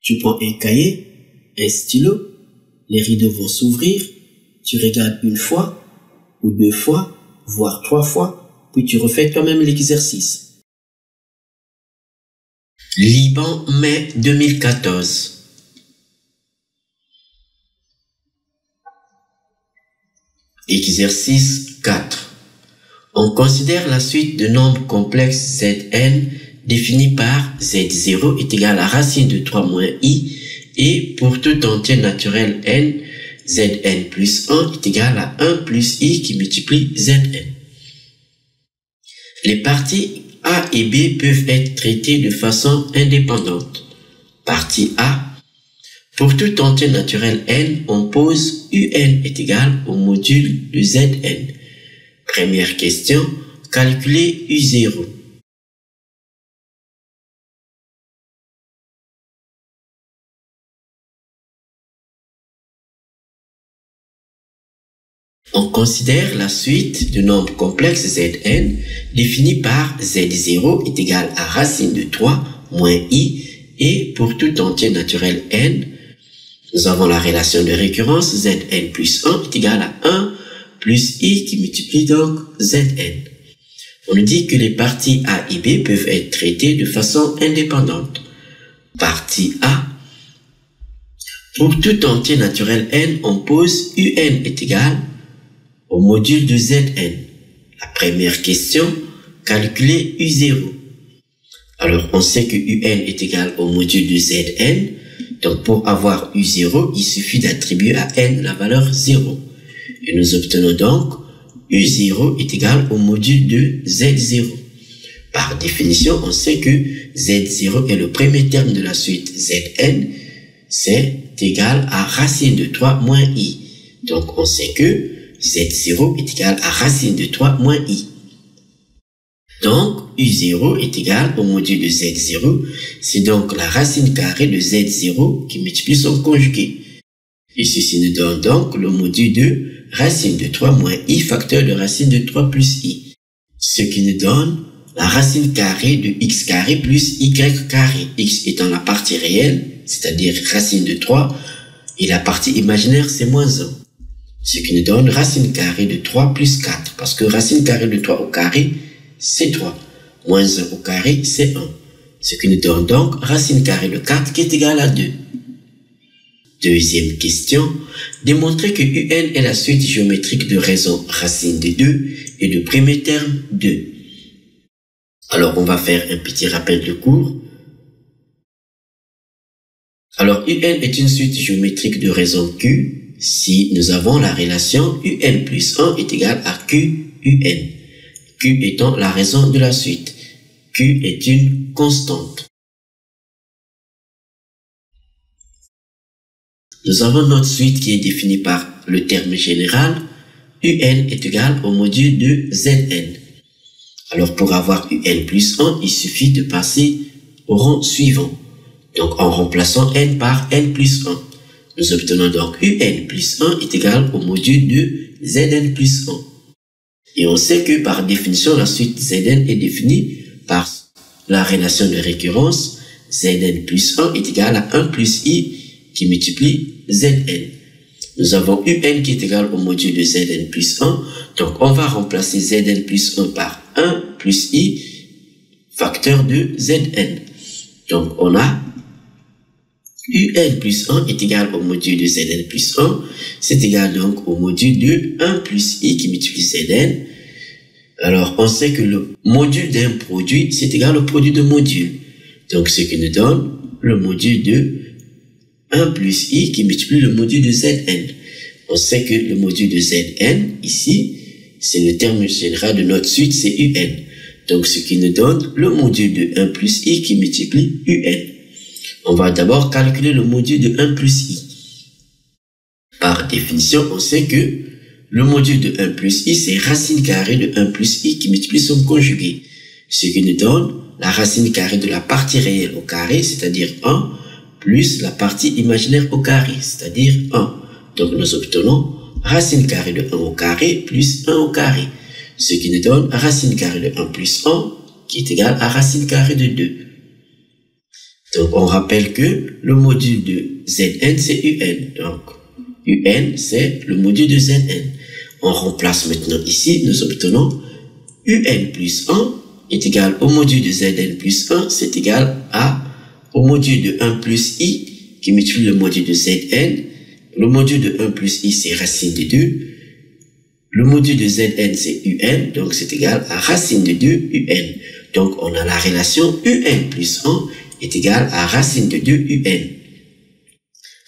Tu prends un cahier, un stylo, les rideaux vont s'ouvrir, tu regardes une fois, ou deux fois, voire trois fois, puis tu refais quand même l'exercice. Liban, mai 2014. Exercice 4. On considère la suite de nombres complexes Zn définis par Z0 est égal à racine de 3 moins i, et pour tout entier naturel n, Zn plus 1 est égal à 1 plus i qui multiplie Zn. Les parties A et B peuvent être traitées de façon indépendante. Partie A. Pour tout entier naturel n, on pose un est égal au module de Zn. Première question, calculer U0. On considère la suite de nombres complexes Zn définis par Z0 est égal à racine de 3 moins i, et pour tout entier naturel n, nous avons la relation de récurrence Zn plus 1 est égal à 1 plus i qui multiplie donc Zn. On nous dit que les parties A et B peuvent être traitées de façon indépendante. Partie A. Pour tout entier naturel n, on pose un est égal au module de Zn. La première question, calculer U0. Alors, on sait que un est égal au module de Zn. Donc, pour avoir U0, il suffit d'attribuer à n la valeur 0. Et nous obtenons donc U0 est égal au module de Z0. Par définition, on sait que Z0 est le premier terme de la suite Zn. C'est égal à racine de 3 moins i. Donc, on sait que Z0 est égal à racine de 3 moins i. Donc, U0 est égal au module de Z0. C'est donc la racine carrée de Z0 qui multiplie son conjugué. Et ceci nous donne donc le module de racine de 3 moins i facteur de racine de 3 plus i. Ce qui nous donne la racine carrée de x carré plus y carré. X étant la partie réelle, c'est-à-dire racine de 3, et la partie imaginaire, c'est moins 1. Ce qui nous donne racine carrée de 3 plus 4. Parce que racine carrée de 3 au carré, c'est 3. Moins 1 au carré, c'est 1. Ce qui nous donne donc racine carrée de 4 qui est égale à 2. Deuxième question. Démontrer que un est la suite géométrique de raison racine de 2 et de premier terme 2. Alors, on va faire un petit rappel de cours. Alors, un est une suite géométrique de raison Q si nous avons la relation un plus 1 est égal à Q un. Q étant la raison de la suite. Q est une constante. Nous avons notre suite qui est définie par le terme général. Un est égal au module de Zn. Alors pour avoir un plus 1, il suffit de passer au rang suivant. Donc en remplaçant n par n plus 1. Nous obtenons donc un plus 1 est égal au module de Zn plus 1. Et on sait que par définition, la suite Zn est définie par la relation de récurrence Zn plus 1 est égal à 1 plus i qui multiplie Zn. Nous avons un qui est égal au module de Zn plus 1. Donc on va remplacer Zn plus 1 par 1 plus i facteur de Zn. Donc on a un plus 1 est égal au module de Zn plus 1. C'est égal donc au module de 1 plus i qui multiplie Zn. Alors on sait que le module d'un produit, c'est égal au produit de modules. Donc ce qui nous donne le module de 1 plus i qui multiplie le module de Zn. On sait que le module de Zn, ici, c'est le terme général de notre suite, c'est un. Donc ce qui nous donne le module de 1 plus i qui multiplie un. On va d'abord calculer le module de 1 plus i. Par définition, on sait que le module de 1 plus i, c'est racine carrée de 1 plus i qui multiplie son conjugué. Ce qui nous donne la racine carrée de la partie réelle au carré, c'est-à-dire 1, plus la partie imaginaire au carré, c'est-à-dire 1. Donc nous obtenons racine carrée de 1 au carré plus 1 au carré. Ce qui nous donne racine carrée de 1 plus 1 qui est égal à racine carrée de 2. Donc, on rappelle que le module de Zn, c'est Un. Donc, Un, c'est le module de Zn. On remplace maintenant ici, nous obtenons Un plus 1 est égal au module de Zn plus 1, c'est égal au module de 1 plus I, qui multiplie le module de Zn. Le module de 1 plus I, c'est racine de 2. Le module de Zn, c'est Un, donc c'est égal à racine de 2 Un. Donc, on a la relation Un plus 1 est égal à racine de 2 Un.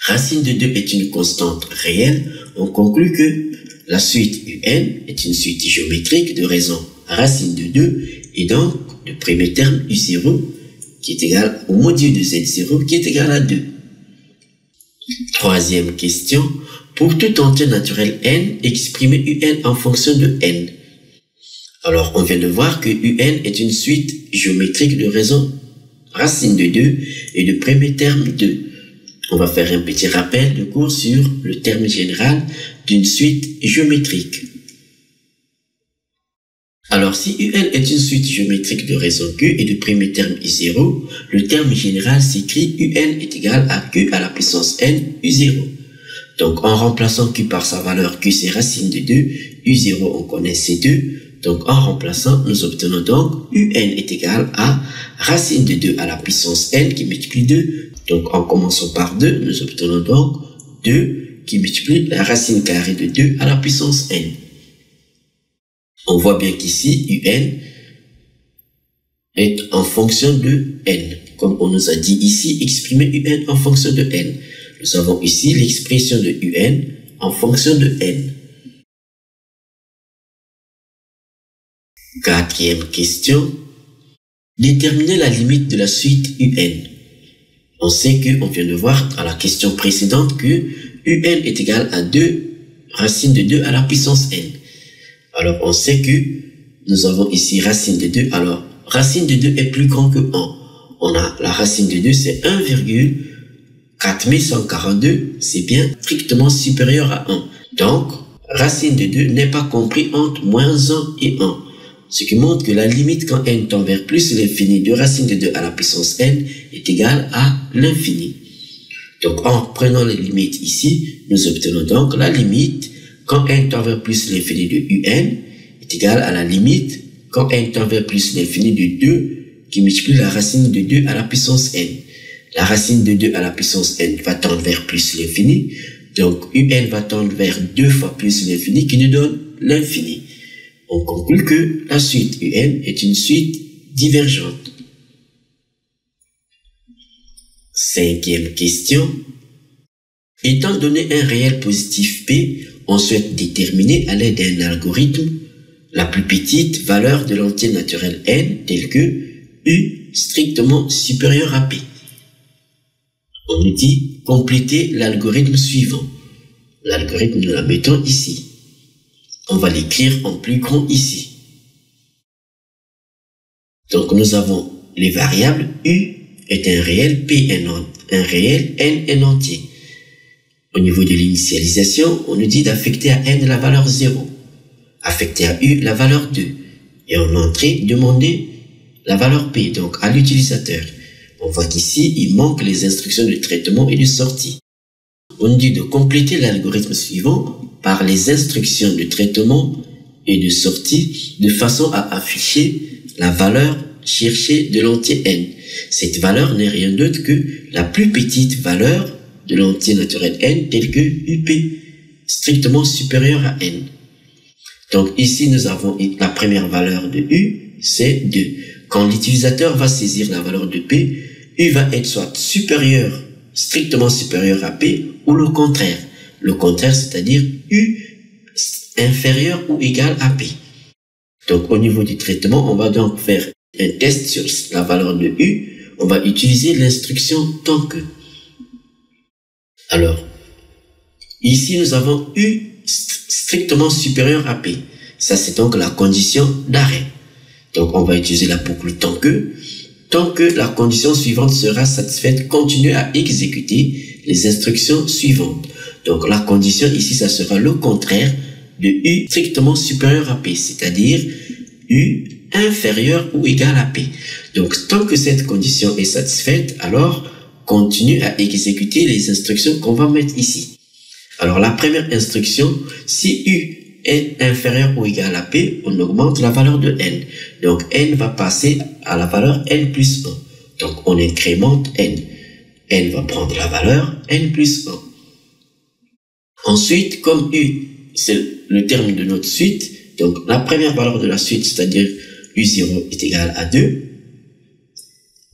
Racine de 2 est une constante réelle. On conclut que la suite Un est une suite géométrique de raison racine de 2 et donc le premier terme U0 qui est égal au module de Z0 qui est égal à 2. Troisième question. Pour tout entier naturel n, exprimez Un en fonction de n. Alors, on vient de voir que Un est une suite géométrique de raison racine de 2 et de premier terme 2. On va faire un petit rappel de cours sur le terme général d'une suite géométrique. Alors, si Un est une suite géométrique de raison Q et de premier terme U0, le terme général s'écrit Un est égal à Q à la puissance n U0. Donc, en remplaçant Q par sa valeur Q, c'est racine de 2, U0, on connaît ces 2. Donc, en remplaçant, nous obtenons donc Un est égal à racine de 2 à la puissance n qui multiplie 2. Donc, en commençant par 2, nous obtenons donc 2 qui multiplie la racine carrée de 2 à la puissance n. On voit bien qu'ici, Un est en fonction de n. Comme on nous a dit ici, exprimer Un en fonction de n. Nous avons ici l'expression de Un en fonction de n. Quatrième question. Déterminer la limite de la suite Un. On sait qu'on vient de voir à la question précédente que Un est égal à 2 racine de 2 à la puissance n. Alors, on sait que nous avons ici racine de 2. Alors, racine de 2 est plus grand que 1. On a la racine de 2, c'est 1,4142. C'est bien strictement supérieur à 1. Donc, racine de 2 n'est pas compris entre moins 1 et 1. Ce qui montre que la limite quand n tend vers plus l'infini de racine de 2 à la puissance n est égale à l'infini. Donc, en prenant les limites ici, nous obtenons donc la limite quand n tend vers plus l'infini de Un est égal à la limite quand n tend vers plus l'infini de 2 qui multiplie la racine de 2 à la puissance n. La racine de 2 à la puissance n va tendre vers plus l'infini. Donc, Un va tendre vers 2 fois plus l'infini qui nous donne l'infini. On conclut que la suite Un est une suite divergente. Cinquième question. Étant donné un réel positif P, on souhaite déterminer à l'aide d'un algorithme la plus petite valeur de l'entier naturel n telle que U strictement supérieur à P. On nous dit compléter l'algorithme suivant. L'algorithme, nous la mettons ici. On va l'écrire en plus grand ici. Donc nous avons les variables U est un réel P un réel N un entier. Au niveau de l'initialisation, on nous dit d'affecter à N la valeur 0, affecter à U la valeur 2, et en entrée, demander la valeur P, donc à l'utilisateur. On voit qu'ici, il manque les instructions de traitement et de sortie. On nous dit de compléter l'algorithme suivant par les instructions de traitement et de sortie de façon à afficher la valeur cherchée de l'entier N. Cette valeur n'est rien d'autre que la plus petite valeur de l'entier naturel n tel que UP strictement supérieur à n. Donc ici nous avons la première valeur de U, c'est 2. Quand l'utilisateur va saisir la valeur de P, U va être soit supérieur, strictement supérieur à P, ou le contraire. Le contraire, c'est-à-dire U inférieur ou égal à P. Donc au niveau du traitement, on va donc faire un test sur la valeur de U. On va utiliser l'instruction tant que. Alors, ici nous avons U strictement supérieur à P. Ça c'est donc la condition d'arrêt. Donc on va utiliser la boucle tant que la condition suivante sera satisfaite, continuez à exécuter les instructions suivantes. Donc la condition ici, ça sera le contraire de U strictement supérieur à P, c'est-à-dire U inférieur ou égal à P. Donc, tant que cette condition est satisfaite, alors continue à exécuter les instructions qu'on va mettre ici. Alors, la première instruction, si U est inférieur ou égal à P, on augmente la valeur de N. Donc, N va passer à la valeur N plus 1. Donc, on incrémente N. N va prendre la valeur N plus 1. Ensuite, comme U, c'est le terme de notre suite, donc la première valeur de la suite, c'est-à-dire U0 est égal à 2,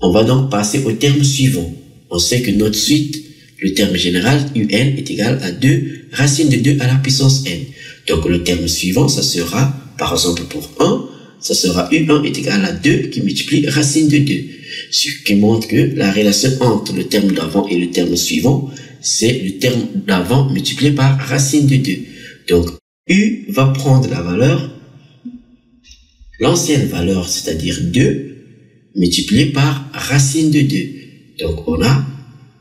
on va donc passer au terme suivant. On sait que notre suite, le terme général, UN est égal à 2 racine de 2 à la puissance N. Donc le terme suivant, ça sera, par exemple pour 1, ça sera U1 est égal à 2 qui multiplie racine de 2. Ce qui montre que la relation entre le terme d'avant et le terme suivant, c'est le terme d'avant multiplié par racine de 2. Donc U va prendre la valeur, l'ancienne valeur, c'est-à-dire 2, multiplié par racine de 2. Donc, on a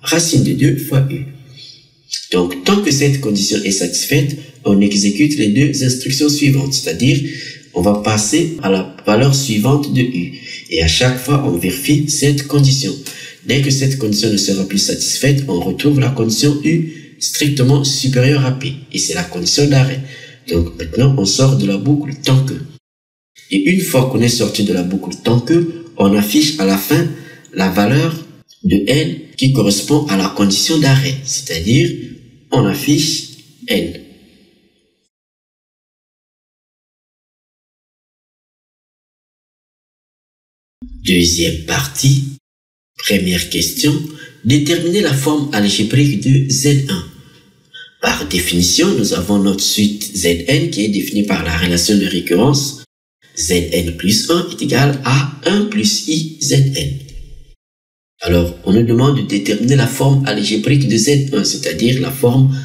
racine de 2 fois U. Donc, tant que cette condition est satisfaite, on exécute les deux instructions suivantes, c'est-à-dire, on va passer à la valeur suivante de U. Et à chaque fois, on vérifie cette condition. Dès que cette condition ne sera plus satisfaite, on retrouve la condition U strictement supérieure à P. Et c'est la condition d'arrêt. Donc, maintenant, on sort de la boucle tant que. Et une fois qu'on est sorti de la boucle tant que, on affiche à la fin la valeur de N qui correspond à la condition d'arrêt. C'est-à-dire, on affiche N. Deuxième partie. Première question. Déterminer la forme algébrique de Zn. Par définition, nous avons notre suite Zn qui est définie par la relation de récurrence Zn plus 1 est égal à 1 plus i Zn. Alors, on nous demande de déterminer la forme algébrique de Zn, c'est-à-dire la forme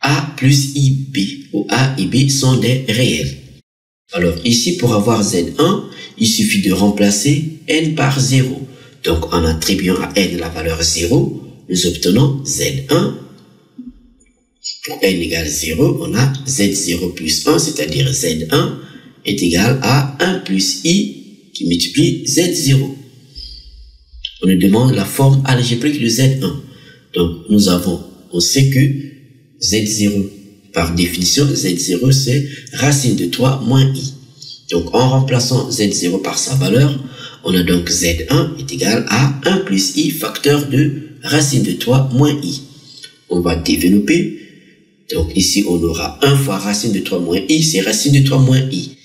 a plus ib, où a et b sont des réels. Alors, ici, pour avoir Zn1, il suffit de remplacer n par 0. Donc, en attribuant à n la valeur 0, nous obtenons Zn1. Pour n égale 0, on a Z0 plus 1, c'est-à-dire Zn1 est égal à 1 plus i qui multiplie Z0. On nous demande la forme algébrique de Z1. Donc, on sait que Z0, par définition, Z0 c'est racine de 3 moins i. Donc, en remplaçant Z0 par sa valeur, on a donc Z1 est égal à 1 plus i facteur de racine de 3 moins i. On va développer. Donc, ici, on aura 1 fois racine de 3 moins i, c'est racine de 3 moins i.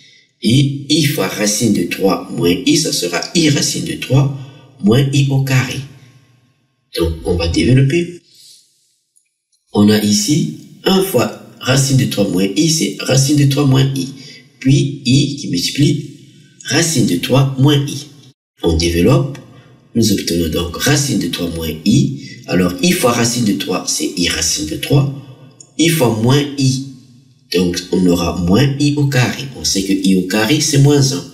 Et i fois racine de 3 moins i, ça sera i racine de 3 moins i au carré. Donc, on va développer. On a ici 1 fois racine de 3 moins i, c'est racine de 3 moins i. Puis i qui multiplie racine de 3 moins i. On développe. Nous obtenons donc racine de 3 moins i. Alors, i fois racine de 3, c'est i racine de 3. I fois moins i. Donc, on aura moins i au carré. On sait que i au carré, c'est moins 1.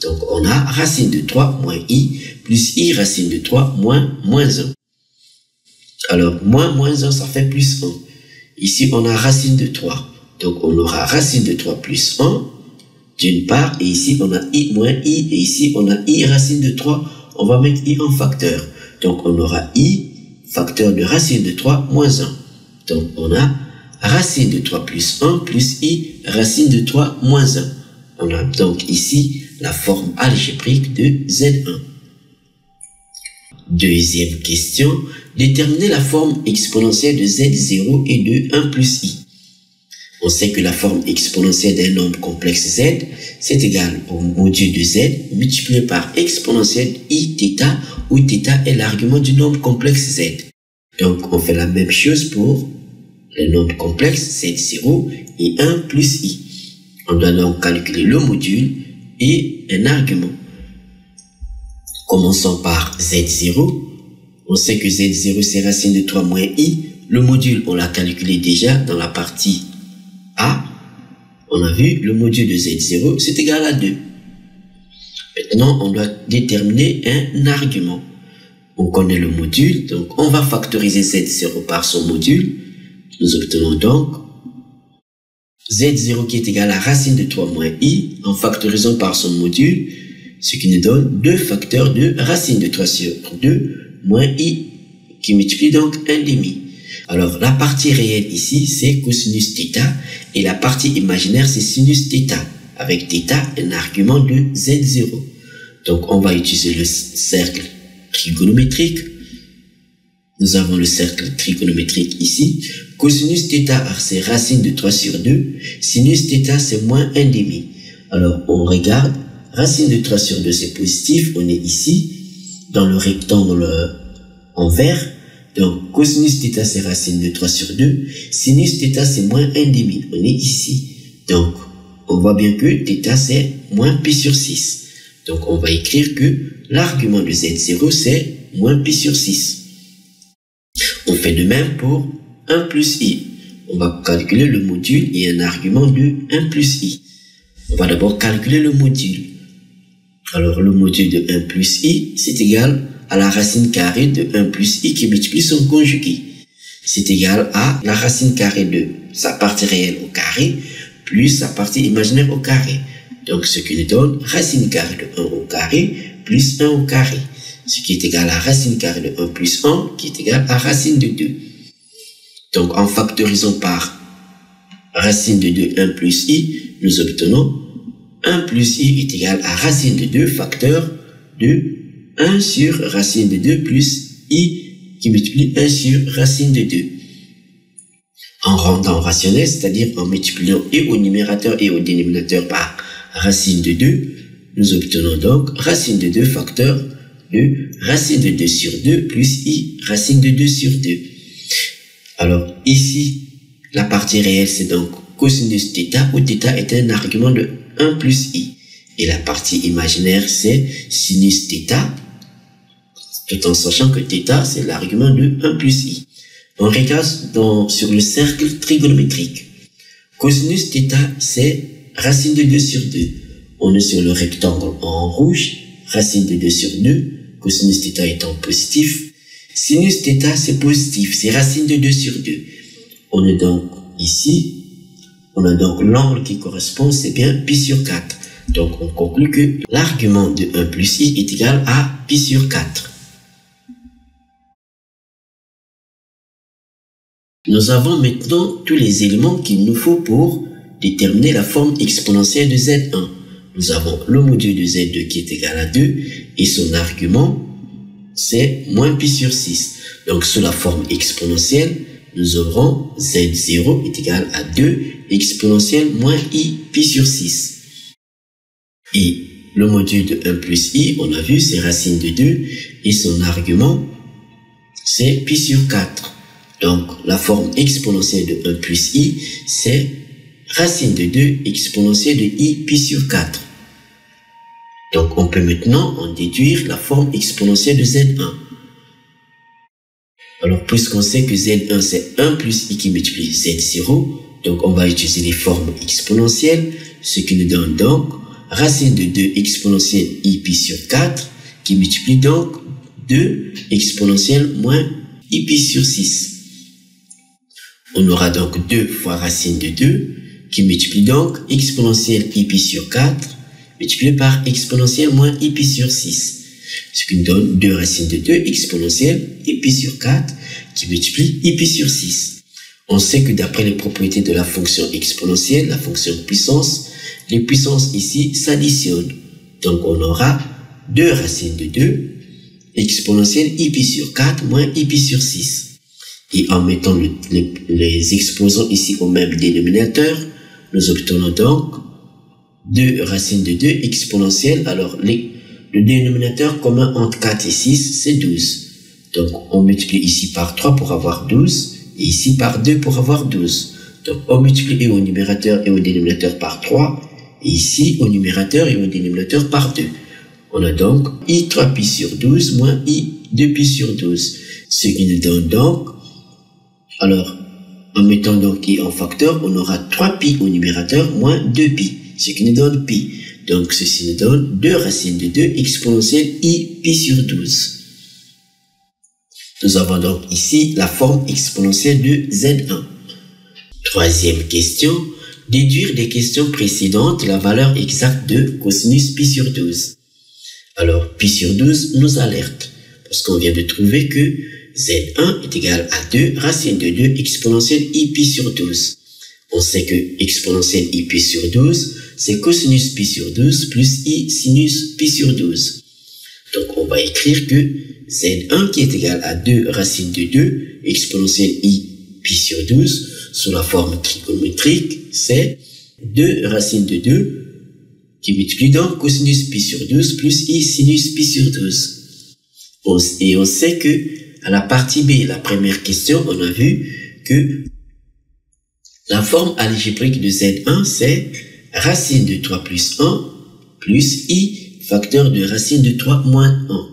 Donc, on a racine de 3 moins i plus i racine de 3 moins 1. Alors, moins 1, ça fait plus 1. Ici, on a racine de 3. Donc, on aura racine de 3 plus 1, d'une part. Et ici, on a i moins i. Et ici, on a i racine de 3. On va mettre i en facteur. Donc, on aura i facteur de racine de 3 moins 1. Donc, on a racine de 3 plus 1 plus i racine de 3 moins 1. On a donc ici la forme algébrique de Z1. Deuxième question. Déterminer la forme exponentielle de Z0 et de 1 plus i. On sait que la forme exponentielle d'un nombre complexe Z, c'est égal au module de Z multiplié par exponentielle i θ, où θ est l'argument du nombre complexe Z. Donc, on fait la même chose pour les nombres complexes Z0 et 1 plus i. On doit donc calculer le module et un argument. Commençons par Z0. On sait que Z0 c'est racine de 3 moins i. Le module, on l'a calculé déjà dans la partie A. On a vu le module de Z0, c'est égal à 2. Maintenant, on doit déterminer un argument. On connaît le module, donc on va factoriser Z0 par son module. Nous obtenons donc z0 qui est égal à racine de 3 moins i en factorisant par son module, ce qui nous donne 2 facteurs de racine de 3 sur 2 moins i qui multiplie donc 1 demi. Alors la partie réelle ici c'est cosinus θ et la partie imaginaire c'est sinus θ avec θ un argument de z0. Donc on va utiliser le cercle trigonométrique. Nous avons le cercle trigonométrique ici. Cosinus θ c'est racine de 3 sur 2. Sinus θ c'est moins 1 demi. Alors on regarde. Racine de 3 sur 2 c'est positif. On est ici dans le rectangle en vert. Donc cosinus θ c'est racine de 3 sur 2. Sinus θ c'est moins 1 demi. On est ici. Donc on voit bien que θ c'est moins pi sur 6. Donc on va écrire que l'argument de z0 c'est moins pi sur 6. On fait de même pour 1 plus i. On va calculer le module et un argument de 1 plus i. On va d'abord calculer le module. Alors le module de 1 plus i, c'est égal à la racine carrée de 1 plus i qui multiplie son conjugué. C'est égal à la racine carrée de sa partie réelle au carré plus sa partie imaginaire au carré. Donc ce qui nous donne racine carrée de 1 au carré plus 1 au carré. Ce qui est égal à racine carrée de 1 plus 1 qui est égal à racine de 2. Donc en factorisant par racine de 2 1 plus i, nous obtenons 1 plus i est égal à racine de 2 facteur de 1 sur racine de 2 plus i qui multiplie 1 sur racine de 2. En rendant rationnel, c'est-à-dire en multipliant et au numérateur et au dénominateur par racine de 2, nous obtenons donc racine de 2 facteur de racine de 2 sur 2 plus i racine de 2 sur 2. Alors ici, la partie réelle c'est donc cosinus θ où θ est un argument de 1 plus i. Et la partie imaginaire c'est sinus θ, tout en sachant que θ c'est l'argument de 1 plus i. On regarde sur le cercle trigonométrique. Cosinus θ c'est racine de 2 sur 2. On est sur le rectangle en rouge, racine de 2 sur 2, cosinus θ étant positif. Sinus θ c'est positif, c'est racine de 2 sur 2. On est donc ici, on a donc l'angle qui correspond, c'est bien pi sur 4. Donc on conclut que l'argument de 1 plus i est égal à pi sur 4. Nous avons maintenant tous les éléments qu'il nous faut pour déterminer la forme exponentielle de z1. Nous avons le module de z2 qui est égal à 2 et son argument c'est moins pi sur 6. Donc sous la forme exponentielle, nous aurons z0 est égal à 2 exponentielle moins i pi sur 6. Et le module de 1 plus i, on a vu, c'est racine de 2 et son argument c'est pi sur 4. Donc la forme exponentielle de 1 plus i, c'est racine de 2 exponentielle de i pi sur 4. Donc on peut maintenant en déduire la forme exponentielle de z1. Alors puisqu'on sait que z1 c'est 1 plus i qui multiplie z0, donc on va utiliser les formes exponentielles, ce qui nous donne donc racine de 2 exponentielle i pi sur 4 qui multiplie donc 2 exponentielle moins i pi sur 6. On aura donc 2 fois racine de 2 qui multiplie donc exponentielle i pi sur 4 multiplié par exponentielle moins i pi sur 6. Ce qui nous donne 2 racines de 2 exponentielle i pi sur 4 qui multiplie i pi sur 6. On sait que d'après les propriétés de la fonction exponentielle, la fonction puissance, les puissances ici s'additionnent. Donc on aura 2 racines de 2 exponentielle i pi sur 4 moins i pi sur 6. Et en mettant les exposants ici au même dénominateur, nous obtenons donc 2 racines de 2 exponentielles. Alors le dénominateur commun entre 4 et 6 c'est 12. Donc on multiplie ici par 3 pour avoir 12 et ici par 2 pour avoir 12. Donc on multiplie au numérateur et au dénominateur par 3 et ici au numérateur et au dénominateur par 2. On a donc i 3 pi sur 12 moins i 2 pi sur 12. Ce qui nous donne donc, alors en mettant donc i en facteur, on aura 3 pi au numérateur moins 2 pi, ce qui nous donne pi. Donc ceci nous donne 2 racines de 2 exponentielle i pi sur 12. Nous avons donc ici la forme exponentielle de z1. Troisième question, déduire des questions précédentes la valeur exacte de cosinus pi sur 12. Alors, pi sur 12 nous alerte, parce qu'on vient de trouver que Z1 est égal à 2 racine de 2 exponentielle i pi sur 12. On sait que exponentielle i pi sur 12, c'est cosinus pi sur 12 plus i sinus pi sur 12. Donc, on va écrire que Z1 qui est égal à 2 racine de 2 exponentielle i pi sur 12 sous la forme trigonométrique, c'est 2 racine de 2 qui multiplie donc cosinus pi sur 12 plus i sinus pi sur 12. Et on sait que à la partie B, la première question, on a vu que la forme algébrique de Z1, c'est racine de 3 plus 1 plus i facteur de racine de 3 moins 1.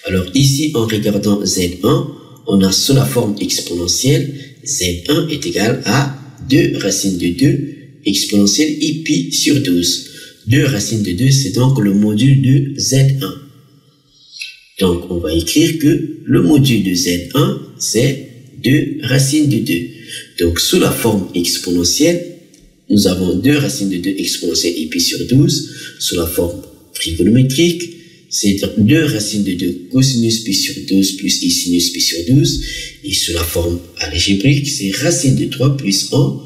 Alors ici, en regardant Z1, on a sous la forme exponentielle, Z1 est égal à 2 racine de 2 exponentielle i pi sur 12. 2 racine de 2, c'est donc le module de Z1. Donc, on va écrire que le module de Z1, c'est 2 racine de 2. Donc, sous la forme exponentielle, nous avons 2 racines de 2 exponentielle i pi sur 12. Sous la forme trigonométrique, c'est 2 racines de 2 cosinus pi sur 12 plus i sinus pi sur 12. Et sous la forme algébrique, c'est racine de 3 plus 1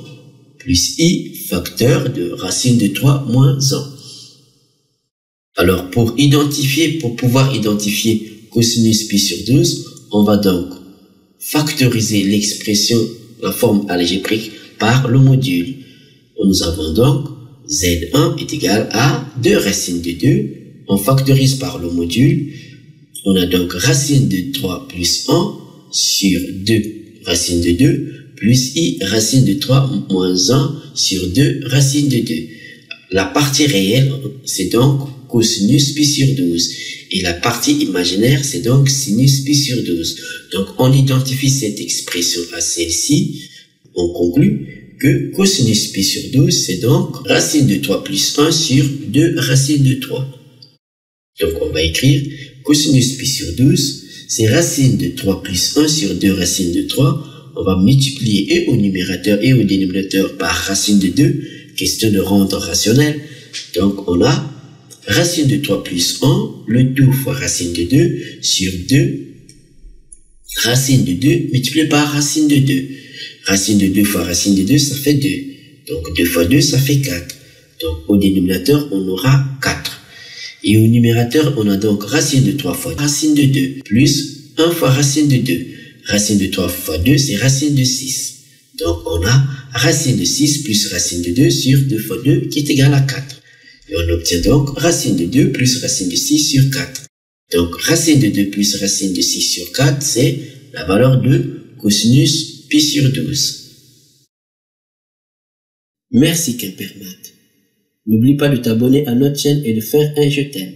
plus i facteur de racine de 3 moins 1. Alors, pour pouvoir identifier cosinus pi sur 12, on va donc factoriser l'expression, la forme algébrique, par le module. Nous avons donc Z1 est égal à 2 racines de 2. On factorise par le module. On a donc racine de 3 plus 1 sur 2 racine de 2 plus i racine de 3 moins 1 sur 2 racine de 2. La partie réelle, c'est donc cosinus pi sur 12. Et la partie imaginaire, c'est donc sinus pi sur 12. Donc, on identifie cette expression à celle-ci. On conclut que cosinus pi sur 12, c'est donc racine de 3 plus 1 sur 2 racine de 3. Donc, on va écrire cosinus pi sur 12, c'est racine de 3 plus 1 sur 2 racine de 3. On va multiplier et au numérateur et au dénominateur par racine de 2. Question de rendre rationnel. Donc, on a racine de 3 plus 1, le tout fois racine de 2 sur 2, racine de 2 multiplié par racine de 2. Racine de 2 fois racine de 2, ça fait 2. Donc 2 fois 2, ça fait 4. Donc au dénominateur, on aura 4. Et au numérateur, on a donc racine de 3 fois racine de 2, plus 1 fois racine de 2. Racine de 3 fois 2, c'est racine de 6. Donc on a racine de 6 plus racine de 2 sur 2 fois 2 qui est égal à 4. Et on obtient donc racine de 2 plus racine de 6 sur 4. Donc racine de 2 plus racine de 6 sur 4, c'est la valeur de cosinus pi sur 12. Merci Quimpermat. N'oublie pas de t'abonner à notre chaîne et de faire un je t'aime.